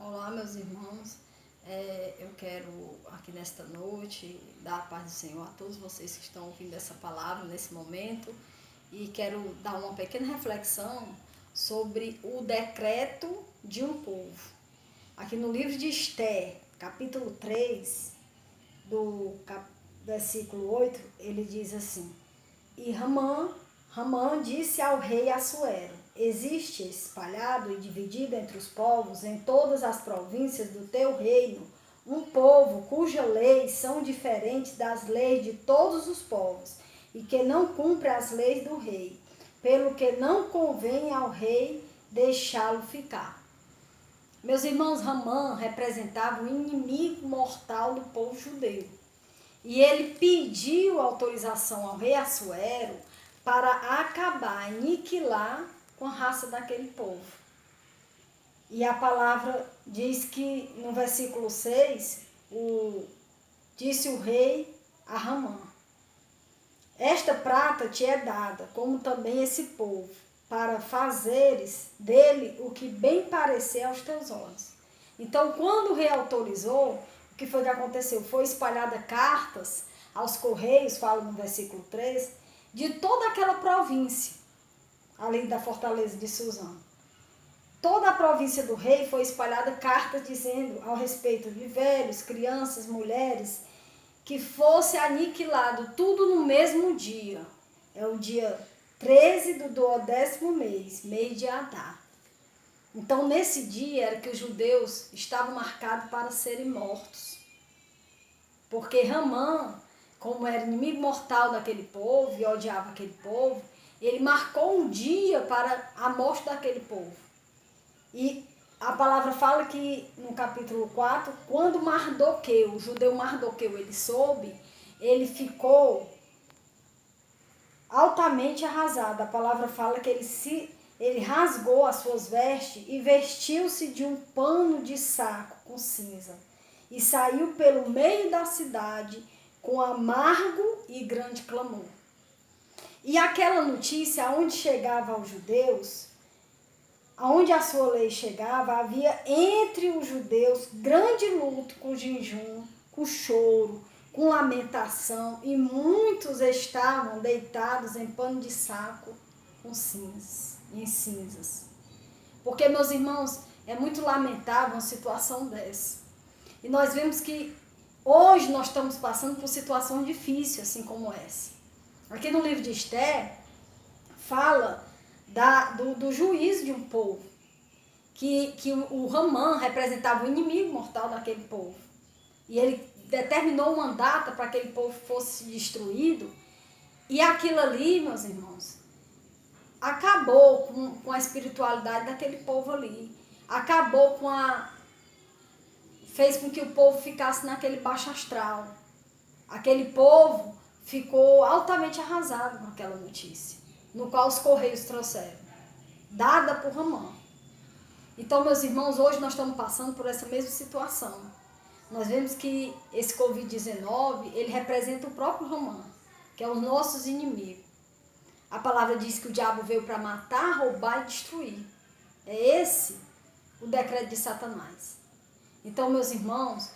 Olá, meus irmãos. Eu quero aqui nesta noite dar a paz do Senhor a todos vocês que estão ouvindo essa palavra nesse momento e quero dar uma pequena reflexão sobre o decreto de um povo. Aqui no livro de Esther, capítulo 3, versículo 8, ele diz assim: E Ramã disse ao rei Assuero: Existe espalhado e dividido entre os povos em todas as províncias do teu reino um povo cujas leis são diferentes das leis de todos os povos e que não cumpre as leis do rei, pelo que não convém ao rei deixá-lo ficar. Meus irmãos, Ramã representava o inimigo mortal do povo judeu. E ele pediu autorização ao rei Assuero para acabar, aniquilar com a raça daquele povo. E a palavra diz que no versículo 6, disse o rei a Ramã: Esta prata te é dada, como também esse povo, para fazeres dele o que bem parecer aos teus olhos. Então, quando o rei autorizou, o que foi que aconteceu? Foi espalhada cartas aos correios, fala no versículo 3, de toda aquela província, além da fortaleza de Suzã. Toda a província do rei foi espalhada cartas dizendo ao respeito de velhos, crianças, mulheres, que fosse aniquilado tudo no mesmo dia. É o dia 13 do 12º mês, mês de Adar. Então, nesse dia era que os judeus estavam marcados para serem mortos. Porque Ramã, como era inimigo mortal daquele povo e odiava aquele povo, ele marcou um dia para a morte daquele povo. E a palavra fala que no capítulo 4, quando Mardoqueu, o judeu Mardoqueu, ele soube, ele ficou altamente arrasado. A palavra fala que ele rasgou as suas vestes e vestiu-se de um pano de saco com cinza. E saiu pelo meio da cidade com amargo e grande clamor. E aquela notícia, aonde chegava aos judeus, aonde a sua lei chegava, havia entre os judeus grande luto, com jejum, com choro, com lamentação, e muitos estavam deitados em pano de saco com cinzas, em cinzas. Porque, meus irmãos, é muito lamentável uma situação dessa. E nós vemos que hoje nós estamos passando por situações difíceis, assim como essa. Aqui no livro de Esther, fala do juízo de um povo, que o Ramã representava o inimigo mortal daquele povo. E ele determinou uma data para que aquele povo fosse destruído. E aquilo ali, meus irmãos, acabou com a espiritualidade daquele povo ali. Acabou fez com que o povo ficasse naquele baixo astral. Aquele povo ficou altamente arrasado com aquela notícia, no qual os correios trouxeram, dada por Ramã. Então, meus irmãos, hoje nós estamos passando por essa mesma situação. Nós vemos que esse Covid-19, ele representa o próprio Ramã, que é os nossos inimigos. A palavra diz que o diabo veio para matar, roubar e destruir. É esse o decreto de Satanás. Então, meus irmãos,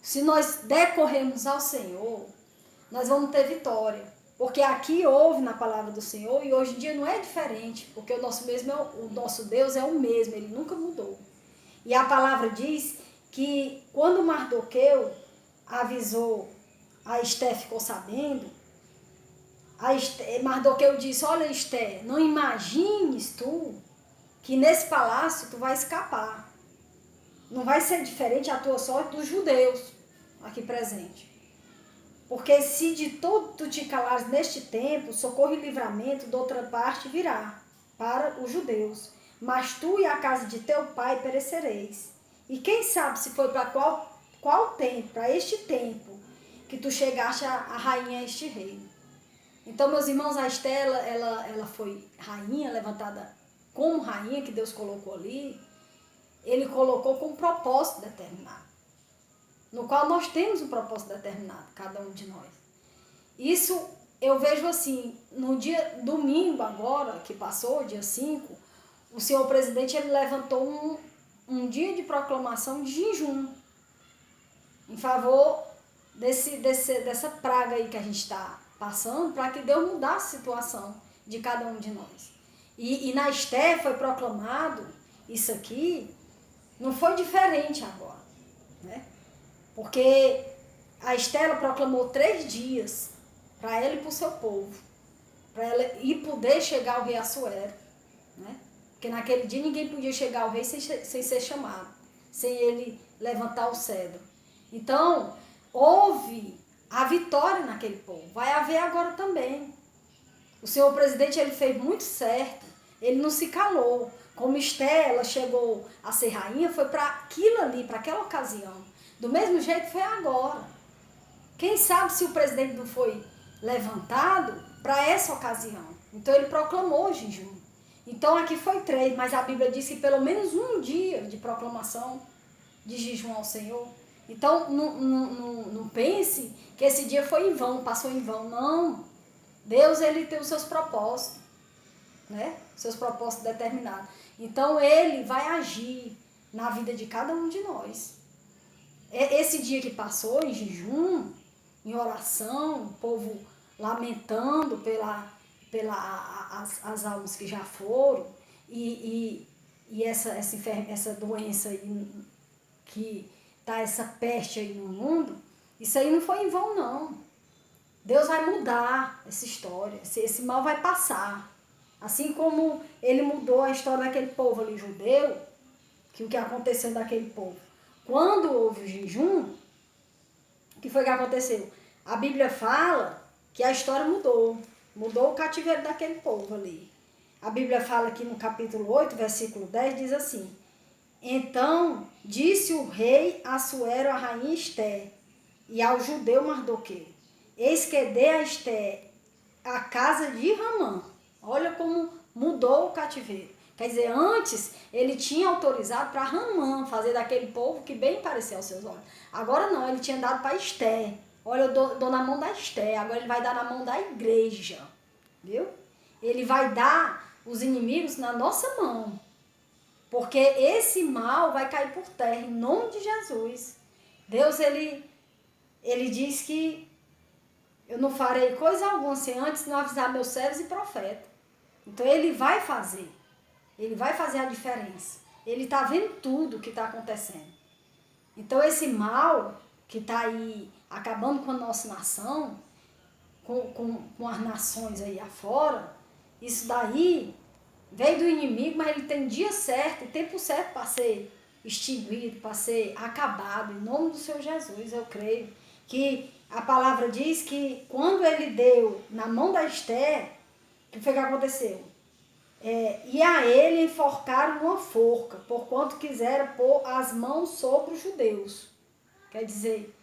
se nós decorrermos ao Senhor, nós vamos ter vitória. Porque aqui houve na palavra do Senhor e hoje em dia não é diferente, porque o nosso Deus é o mesmo, ele nunca mudou. E a palavra diz que quando Mardoqueu avisou, a Esther ficou sabendo, Mardoqueu disse: Olha, Esther, não imagines tu que nesse palácio tu vai escapar. Não vai ser diferente a tua sorte dos judeus aqui presentes. Porque se de todo tu te calares neste tempo, socorro e livramento de outra parte virá para os judeus. Mas tu e a casa de teu pai perecereis. E quem sabe se foi para qual tempo, para este tempo, que tu chegaste a rainha a este reino. Então, meus irmãos, a Esther, ela foi rainha, levantada como rainha que Deus colocou ali. Ele colocou com um propósito determinado, no qual nós temos um propósito determinado, cada um de nós. Isso eu vejo assim, no dia domingo agora, que passou, dia 5, o senhor presidente ele levantou um dia de proclamação de jejum em favor dessa praga aí que a gente está passando, para que Deus mudasse a situação de cada um de nós. E na Esté foi proclamado isso aqui, não foi diferente agora, né? Porque a Esté ela proclamou 3 dias para ela e para o seu povo, para ela ir poder chegar ao rei Assuero, né? Porque naquele dia ninguém podia chegar ao rei sem ser chamado, sem ele levantar o cedro. Então, houve a vitória naquele povo. Vai haver agora também. O senhor presidente ele fez muito certo, ele não se calou. Como Esté, ela chegou a ser rainha, foi para aquilo ali, para aquela ocasião. Do mesmo jeito foi agora. Quem sabe se o presidente não foi levantado para essa ocasião. Então ele proclamou o jejum. Então aqui foi 3, mas a Bíblia diz que pelo menos um dia de proclamação de jejum ao Senhor. Então não pense que esse dia foi em vão, passou em vão. Não. Deus ele tem os seus propósitos, né? Seus propósitos determinados. Então ele vai agir na vida de cada um de nós. Esse dia que passou em jejum, em oração, o povo lamentando as almas que já foram e essa doença aí, que tá essa peste aí no mundo, isso aí não foi em vão não. Deus vai mudar essa história, esse mal vai passar. Assim como ele mudou a história daquele povo ali judeu, que o que aconteceu daquele povo. Quando houve o jejum, o que foi que aconteceu? A Bíblia fala que a história mudou o cativeiro daquele povo ali. A Bíblia fala aqui no capítulo 8, versículo 10, diz assim: então disse o rei Assuero à rainha Esté e ao judeu Mardoqueu: eis que dê a Esté a casa de Ramã. Olha como mudou o cativeiro. Quer dizer, antes ele tinha autorizado para Ramã fazer daquele povo que bem parecia aos seus olhos. Agora não, ele tinha dado para Esté. Olha, eu dou na mão da Esté, agora ele vai dar na mão da igreja. Viu? Ele vai dar os inimigos na nossa mão. Porque esse mal vai cair por terra, em nome de Jesus. Deus, ele diz que eu não farei coisa alguma sem antes não avisar meus servos e profetas. Então ele vai fazer. Ele vai fazer a diferença. Ele está vendo tudo o que está acontecendo. Então esse mal que está aí acabando com a nossa nação, com as nações aí afora, isso daí veio do inimigo, mas ele tem dia certo, tempo certo para ser extinguido, para ser acabado. Em nome do Senhor Jesus, eu creio que a palavra diz que quando ele deu na mão da Esté, o que foi que aconteceu? E a ele enforcaram uma forca, porquanto quiseram pôr as mãos sobre os judeus. Quer dizer,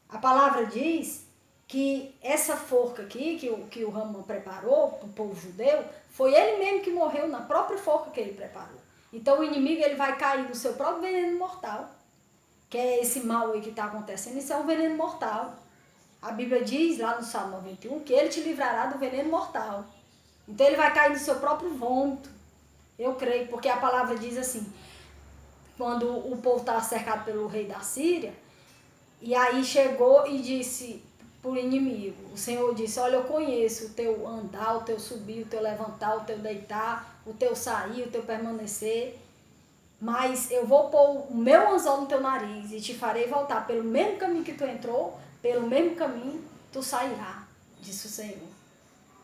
a palavra diz que essa forca aqui, que o Ramã preparou para o povo judeu, foi ele mesmo que morreu na própria forca que ele preparou. Então o inimigo ele vai cair no seu próprio veneno mortal, que é esse mal aí que está acontecendo, isso é um veneno mortal. A Bíblia diz lá no Salmo 91 que ele te livrará do veneno mortal. Então ele vai cair no seu próprio vômito. Eu creio, porque a palavra diz assim, quando o povo estava cercado pelo rei da Síria, e aí chegou e disse para o inimigo, o Senhor disse: olha, eu conheço o teu andar, o teu subir, o teu levantar, o teu deitar, o teu sair, o teu permanecer, mas eu vou pôr o meu anzol no teu nariz e te farei voltar pelo mesmo caminho que tu entrou, pelo mesmo caminho tu sairá, disse o Senhor.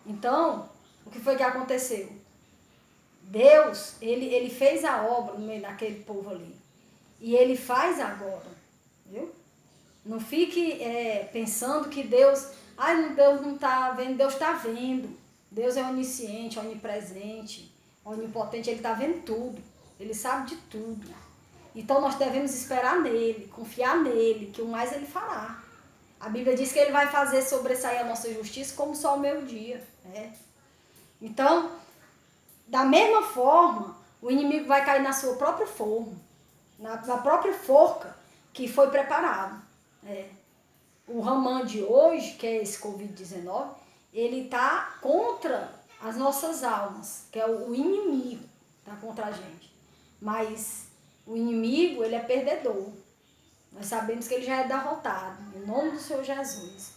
Então, o que foi que aconteceu? Deus, ele fez a obra no meio daquele povo ali. E ele faz agora, viu? Não fique pensando que Deus, Deus não está vendo, Deus está vendo. Deus é onisciente, onipresente, onipotente, ele está vendo tudo. Ele sabe de tudo. Então nós devemos esperar nele, confiar nele, que o mais ele fará. A Bíblia diz que ele vai fazer sobressair a nossa justiça como só o meio-dia. Então, da mesma forma, o inimigo vai cair na sua própria forma, na própria forca que foi preparado. O Ramã de hoje, que é esse Covid-19, ele está contra as nossas almas, que é o inimigo, está contra a gente. Mas O inimigo, ele é perdedor. Nós sabemos que ele já é derrotado, em nome do Senhor Jesus.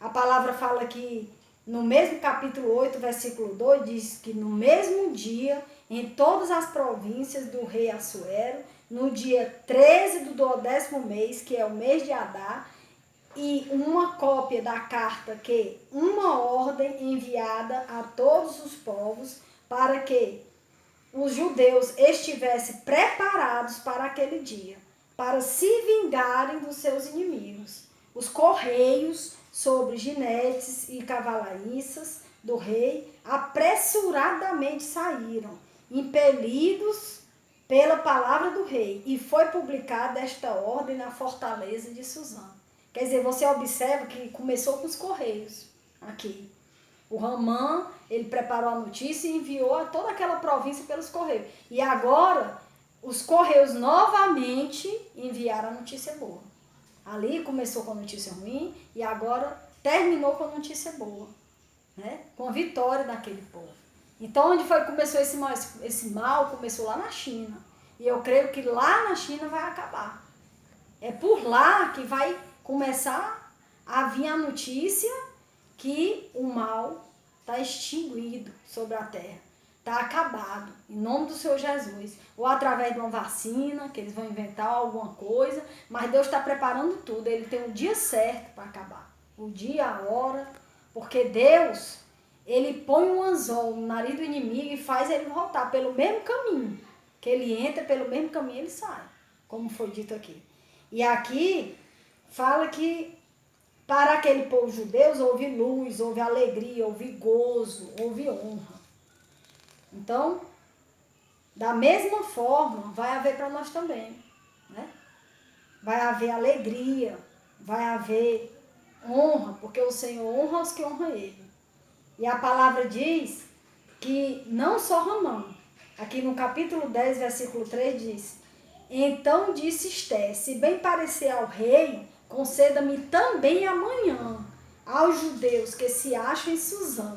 A palavra fala que no mesmo capítulo 8, versículo 2, diz que no mesmo dia, em todas as províncias do rei Assuero, no dia 13 do 12º mês, que é o mês de Adar, e uma cópia da carta que uma ordem enviada a todos os povos para que os judeus estivessem preparados para aquele dia, para se vingarem dos seus inimigos. Os correios sobre ginetes e cavalariças do rei apressuradamente saíram, impelidos pela palavra do rei, e foi publicada esta ordem na fortaleza de Suzã. Quer dizer, você observa que começou com os correios aqui. O Ramã, ele preparou a notícia e enviou a toda aquela província pelos correios. E agora, os correios novamente enviaram a notícia boa. Ali começou com a notícia ruim e agora terminou com a notícia boa, né? Com a vitória daquele povo. Então, onde foi que começou esse mal? Esse mal começou lá na China. E eu creio que lá na China vai acabar. É por lá que vai começar a vir a notícia que o mal está extinguido sobre a terra, está acabado, em nome do Senhor Jesus. Ou através de uma vacina, que eles vão inventar alguma coisa, mas Deus está preparando tudo, ele tem um dia certo para acabar. O dia, a hora, porque Deus, ele põe um anzol no nariz do inimigo e faz ele voltar pelo mesmo caminho, que ele entra pelo mesmo caminho ele sai, como foi dito aqui. E aqui fala que para aquele povo judeu houve luz, houve alegria, houve gozo, houve honra. Então, da mesma forma, vai haver para nós também, né? Vai haver alegria, vai haver honra, porque o Senhor honra os que honram Ele. E a palavra diz que não só Ramã, aqui no capítulo 10, versículo 3 diz: então disse Esté, se bem parecer ao rei, conceda-me também amanhã aos judeus que se acham em Suzã,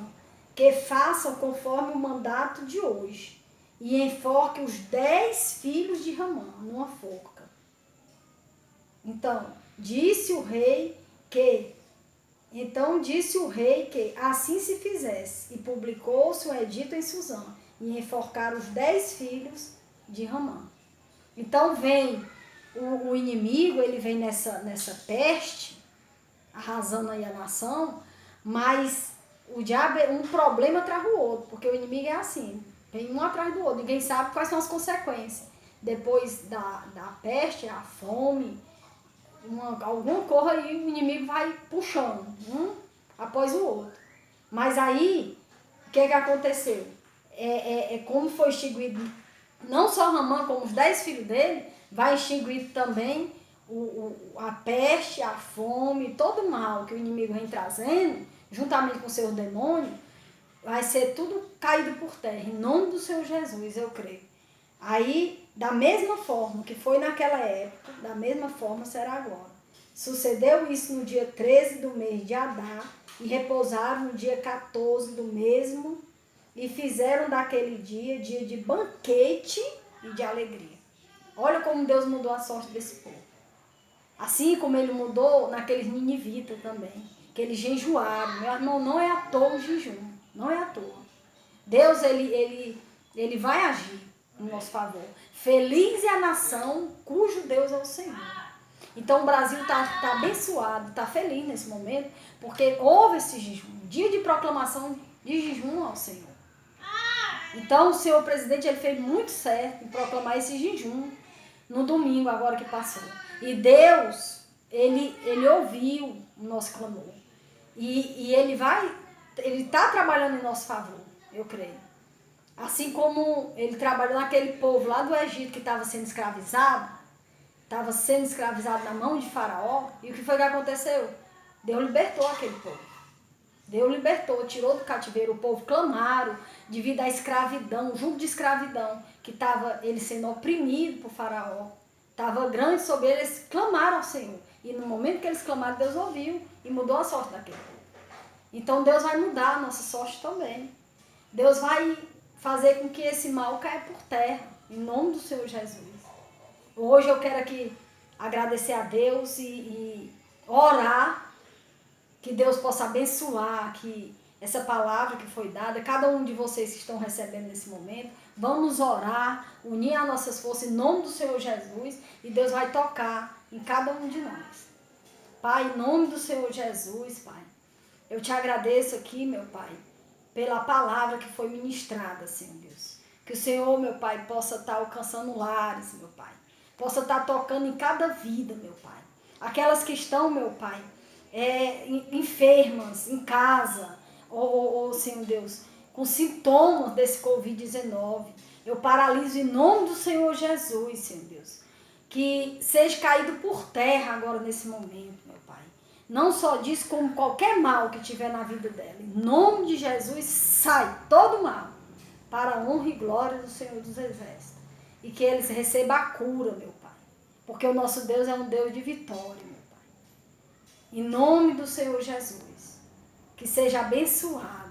que façam conforme o mandato de hoje, e enforque os 10 filhos de Ramã numa forca. Então disse o rei que assim se fizesse, e publicou-se o edito em Suzã, e enforcaram os 10 filhos de Ramã. Então vem o inimigo, ele vem nessa peste, arrasando aí a nação, mas o diabo, um problema atrás do outro, porque o inimigo é assim, vem um atrás do outro, ninguém sabe quais são as consequências. Depois da peste, a fome, alguma coisa aí o inimigo vai puxando, um após o outro. Mas aí, o que aconteceu? Como foi extinguido não só Ramã, como os 10 filhos dele, vai extinguir também a peste, a fome, todo o mal que o inimigo vem trazendo, juntamente com seus demônios, vai ser tudo caído por terra, em nome do Senhor Jesus, eu creio. Aí, da mesma forma que foi naquela época, da mesma forma será agora. Sucedeu isso no dia 13 do mês de Adar, e repousaram no dia 14 do mesmo, e fizeram daquele dia de banquete e de alegria. Olha como Deus mudou a sorte desse povo. Assim como ele mudou naqueles ninivitas também, que eles jejuaram. Meu irmão, não é à toa o jejum, não é à toa. Deus, ele vai agir em nosso favor. Feliz é a nação cujo Deus é o Senhor. Então o Brasil está abençoado, está feliz nesse momento, porque houve esse jejum, dia de proclamação de jejum ao Senhor. Então o senhor presidente, ele fez muito certo em proclamar esse jejum no domingo agora que passou. E Deus, ele ouviu o nosso clamor. E ele está trabalhando em nosso favor, eu creio. Assim como ele trabalhou naquele povo lá do Egito que estava sendo escravizado na mão de Faraó. E o que foi que aconteceu? Deus libertou aquele povo. Deus libertou, tirou do cativeiro, o povo clamaram devido à escravidão, o jugo de escravidão, que estava ele sendo oprimido por Faraó, estava grande sobre ele, eles clamaram ao Senhor. E no momento que eles clamaram, Deus ouviu e mudou a sorte daquele povo. Então Deus vai mudar a nossa sorte também. Deus vai fazer com que esse mal caia por terra, em nome do Senhor Jesus. Hoje eu quero aqui agradecer a Deus e orar que Deus possa abençoar que essa palavra que foi dada, cada um de vocês que estão recebendo nesse momento, vamos orar, unir as nossas forças em nome do Senhor Jesus e Deus vai tocar em cada um de nós. Pai, em nome do Senhor Jesus, Pai, eu te agradeço aqui, meu Pai, pela palavra que foi ministrada, Senhor Deus. Que o Senhor, meu Pai, possa estar alcançando lares, meu Pai. Possa estar tocando em cada vida, meu Pai. Aquelas que estão, meu Pai, enfermas, em casa, ou Senhor Deus, com sintomas desse Covid-19. Eu paraliso em nome do Senhor Jesus, Senhor Deus. Que seja caído por terra agora nesse momento, meu Pai. Não só disso, como qualquer mal que tiver na vida dela. Em nome de Jesus, sai todo mal. Para a honra e glória do Senhor dos Exércitos. E que eles recebam a cura, meu Pai. Porque o nosso Deus é um Deus de vitória, meu Pai. Em nome do Senhor Jesus. Que seja abençoado.